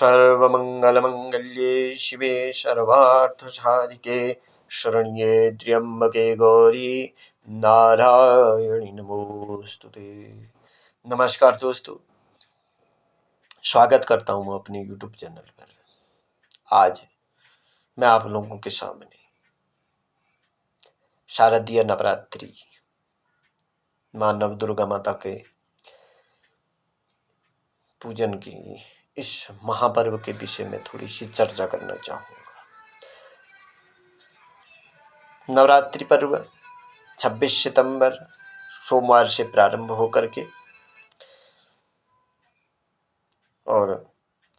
सर्वमंगलमंगल्ये शिवे सर्वार्थसाधिके शरण्ये त्र्यंबके गौरी नारायणी नमोस्तुते। नमस्कार दोस्तों, स्वागत करता हूँ अपने YouTube चैनल पर। आज मैं आप लोगों के सामने शारदीय नवरात्रि माँ नव दुर्गा माता के पूजन की इस महापर्व के विषय में थोड़ी सी चर्चा करना चाहूँगा। नवरात्रि पर्व 26 सितंबर सोमवार से प्रारंभ होकर के और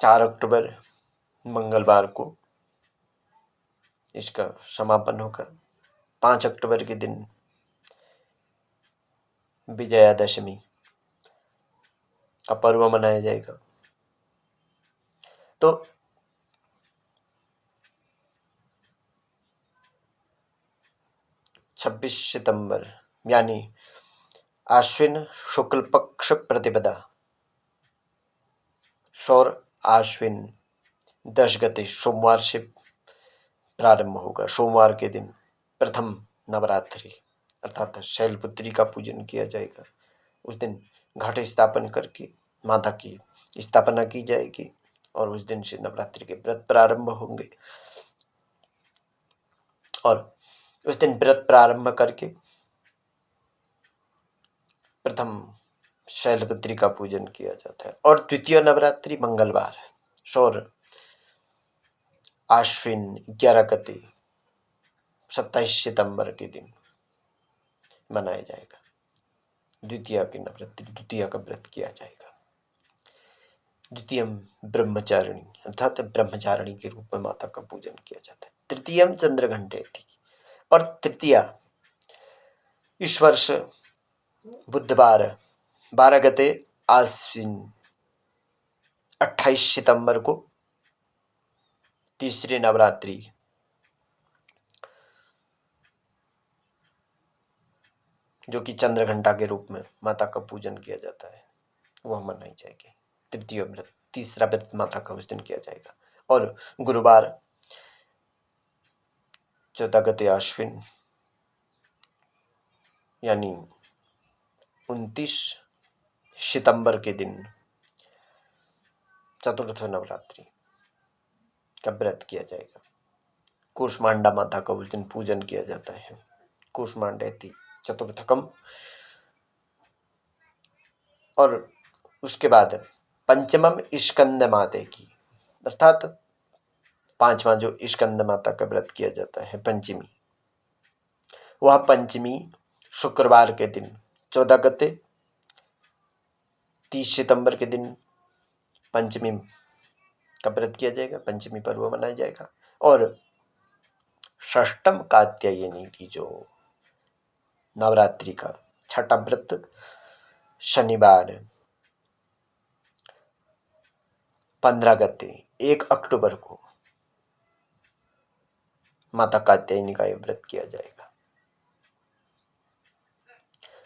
4 अक्टूबर मंगलवार को इसका समापन होगा। 5 अक्टूबर के दिन विजयादशमी का पर्व मनाया जाएगा। तो 26 सितंबर यानी आश्विन शुक्ल पक्ष प्रतिपदा सौर आश्विन 10 गते सोमवार से प्रारंभ होगा। सोमवार के दिन प्रथम नवरात्रि अर्थात शैलपुत्री का पूजन किया जाएगा। उस दिन घट स्थापन करके माता की स्थापना की जाएगी और उस दिन से नवरात्रि के व्रत प्रारंभ होंगे। और उस दिन व्रत प्रारंभ करके प्रथम शैलपुत्री का पूजन किया जाता है और द्वितीय नवरात्रि मंगलवार सौर आश्विन 11 गते 27 सितंबर के दिन मनाया जाएगा। द्वितीय की नवरात्रि, द्वितीय का व्रत किया जाएगा। द्वितीयम ब्रह्मचारिणी अर्थात ब्रह्मचारिणी के रूप में माता का पूजन किया जाता है। तृतीयम चंद्रघंटेति और तृतीया इस वर्ष बुधवार 12 गते आश्विन 28 सितंबर को तीसरी नवरात्रि जो कि चंद्रघंटा के रूप में माता का पूजन किया जाता है वह मनाई जाएगी। तृतीय व्रत, तीसरा व्रत माता का उस दिन किया जाएगा। और गुरुवार 14 गते आश्विन यानी 29 सितंबर के दिन चतुर्थ नवरात्रि का व्रत किया जाएगा। कूष्मांडा माता का उस दिन पूजन किया जाता है। कूष्मांडेति चतुर्थकम। और उसके बाद पंचमम स्कंद माते की अर्थात पांचवा जो स्कंद माता का व्रत किया जाता है पंचमी, वह पंचमी शुक्रवार के दिन 14 गते 30 सितंबर के दिन पंचमी का व्रत किया जाएगा। पंचमी पर्व मनाया जाएगा। और षष्टम कात्यायनी की जो नवरात्रि का छठा व्रत शनिवार 15 गते 1 अक्टूबर को माता कात्यायनी का यह व्रत किया जाएगा।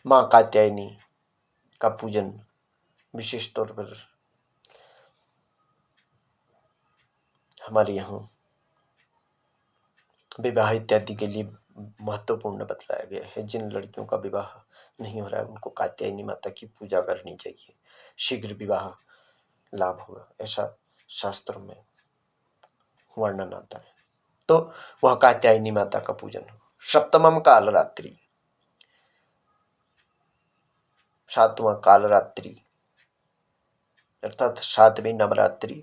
माँ कात्यायनी का पूजन विशेष तौर पर हमारे यहाँ विवाह इत्यादि के लिए महत्वपूर्ण बतलाया गया है। जिन लड़कियों का विवाह नहीं हो रहा है उनको कात्यायनी माता की पूजा करनी चाहिए, शीघ्र विवाह लाभ होगा, ऐसा शास्त्रों में वर्णन आता है। तो वह कात्यायनी माता का पूजन हो। सप्तमम कालरात्रि, सातवां कालरात्रि अर्थात सातवीं नवरात्रि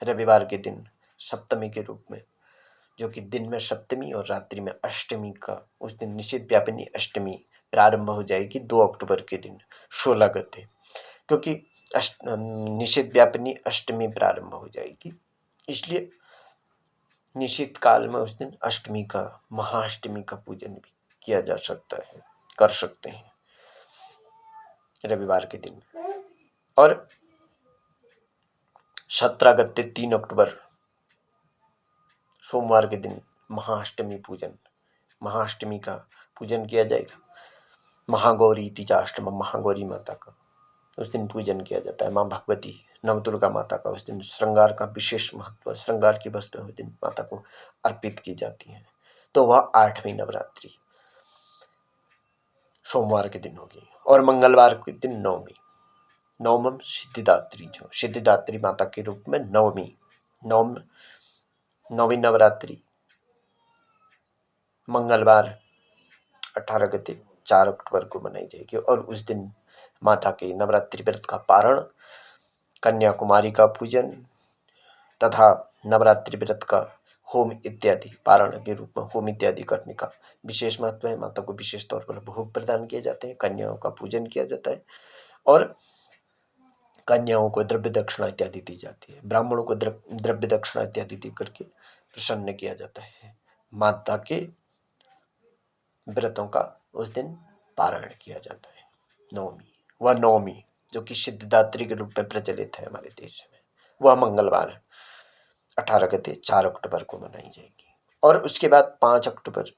रविवार के दिन सप्तमी के रूप में, जो कि दिन में सप्तमी और रात्रि में अष्टमी का उस दिन निषेध व्यापिनी अष्टमी प्रारंभ हो जाएगी 2 अक्टूबर के दिन 16 गते, क्योंकि निषेध व्यापिनी अष्टमी प्रारंभ हो जाएगी, इसलिए निषेध काल में उस दिन अष्टमी का महाअष्टमी का पूजन भी किया जा सकता है, कर सकते हैं रविवार के दिन। और 17 गते 3 अक्टूबर सोमवार के दिन महाअष्टमी का पूजन किया जाएगा। महागौरी तीजाष्टम, महागौरी माता का उस दिन पूजन किया जाता है। माँ भगवती नवदुर्गा माता का उस दिन श्रृंगार का विशेष महत्व, श्रृंगार की वस्तुएं उस दिन माता को अर्पित की जाती हैं। तो वह 8वीं नवरात्रि सोमवार के दिन होगी। और मंगलवार के दिन नवमी, नवम सिद्धिदात्री, जो सिद्धिदात्री माता के रूप में नवमी नौवीं नवरात्रि मंगलवार 18 गते 4 अक्टूबर को मनाई जाएगी। और उस दिन माता के नवरात्रि व्रत का पारण, कन्याकुमारी का पूजन तथा नवरात्रि व्रत का होम इत्यादि, पारण के रूप में होम इत्यादि करने का विशेष महत्व है। माता को विशेष तौर पर भोग प्रदान किए जाते हैं, कन्याओं का पूजन किया जाता है और कन्याओं को द्रव्य दक्षिणा इत्यादि दी जाती है। ब्राह्मणों को द्रव्य दक्षिणा इत्यादि दी करके प्रसन्न किया जाता है। माता के व्रतों का उस दिन पारण किया जाता है। नवमी जो कि सिद्धिदात्री के रूप में प्रचलित है हमारे देश में, वह मंगलवार 18 गते 4 अक्टूबर को मनाई जाएगी। और उसके बाद 5 अक्टूबर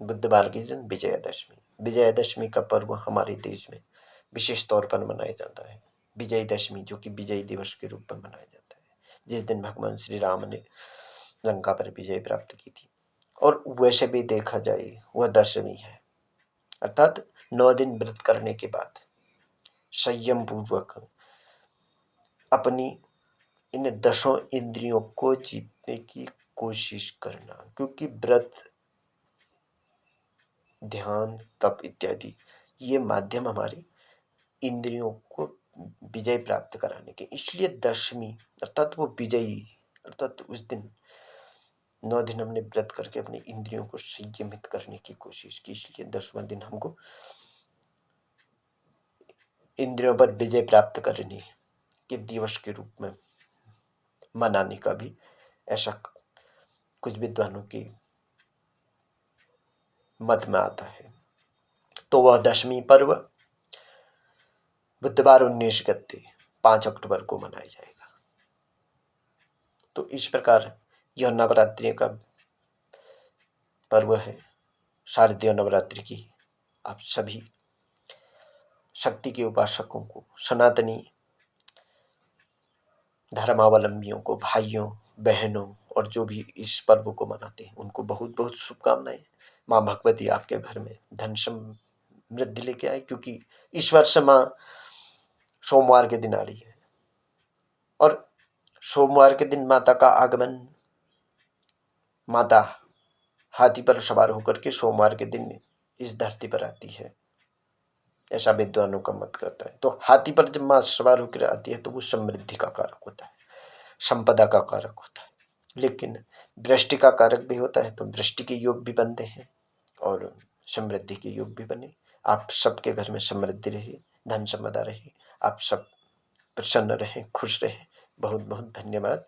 बुधवार के दिन विजयादशमी। विजयादशमी का पर्व हमारे देश में विशेष तौर पर मनाया जाता है। विजयदशमी जो कि विजय दिवस के रूप में मनाया जाता है, जिस दिन भगवान श्री राम ने लंका पर विजय प्राप्त की थी। और वैसे भी देखा जाए वह दशमी है, अर्थात 9 दिन व्रत करने के बाद संयम पूर्वक अपनी इन 10 इंद्रियों को जीतने की कोशिश करना, क्योंकि व्रत, ध्यान, तप इत्यादि ये माध्यम हमारी इंद्रियों को विजय प्राप्त कराने के, इसलिए दशमी अर्थात वो विजयी, अर्थात उस दिन 9 दिन हमने व्रत करके अपनी इंद्रियों को संयमित करने की कोशिश की, इसलिए 10वां दिन हमको इंद्रियों पर विजय प्राप्त करने के दिवस के रूप में मनाने का भी ऐसा कुछ विद्वानों के मत में आता है। तो वह दशमी पर्व बुधवार 19 गते 5 अक्टूबर को मनाया जाएगा। तो इस प्रकार यह नवरात्रि का पर्व है, शारदीय नवरात्रि की। आप सभी शक्ति के उपासकों को, सनातनी धर्मावलंबियों को, भाइयों बहनों और जो भी इस पर्व को मनाते हैं उनको बहुत बहुत शुभकामनाएं। माँ भगवती आपके घर में धन समृद्धि लेके आए, क्योंकि इस वर्ष माँ सोमवार के दिन आ रही है और सोमवार के दिन माता का आगमन, माता हाथी पर सवार होकर के सोमवार के दिन इस धरती पर आती है, ऐसा विद्वानों का मत करता है। तो हाथी पर जब माँ सवार होकर आती है तो वो समृद्धि का कारक होता है, संपदा का कारक होता है, लेकिन वृष्टि का कारक भी होता है। तो वृष्टि के योग भी बनते हैं और समृद्धि के योग भी बने। आप सबके घर में समृद्धि रहे, धन संपदा रहे, आप सब प्रसन्न रहें, खुश रहें। बहुत बहुत धन्यवाद।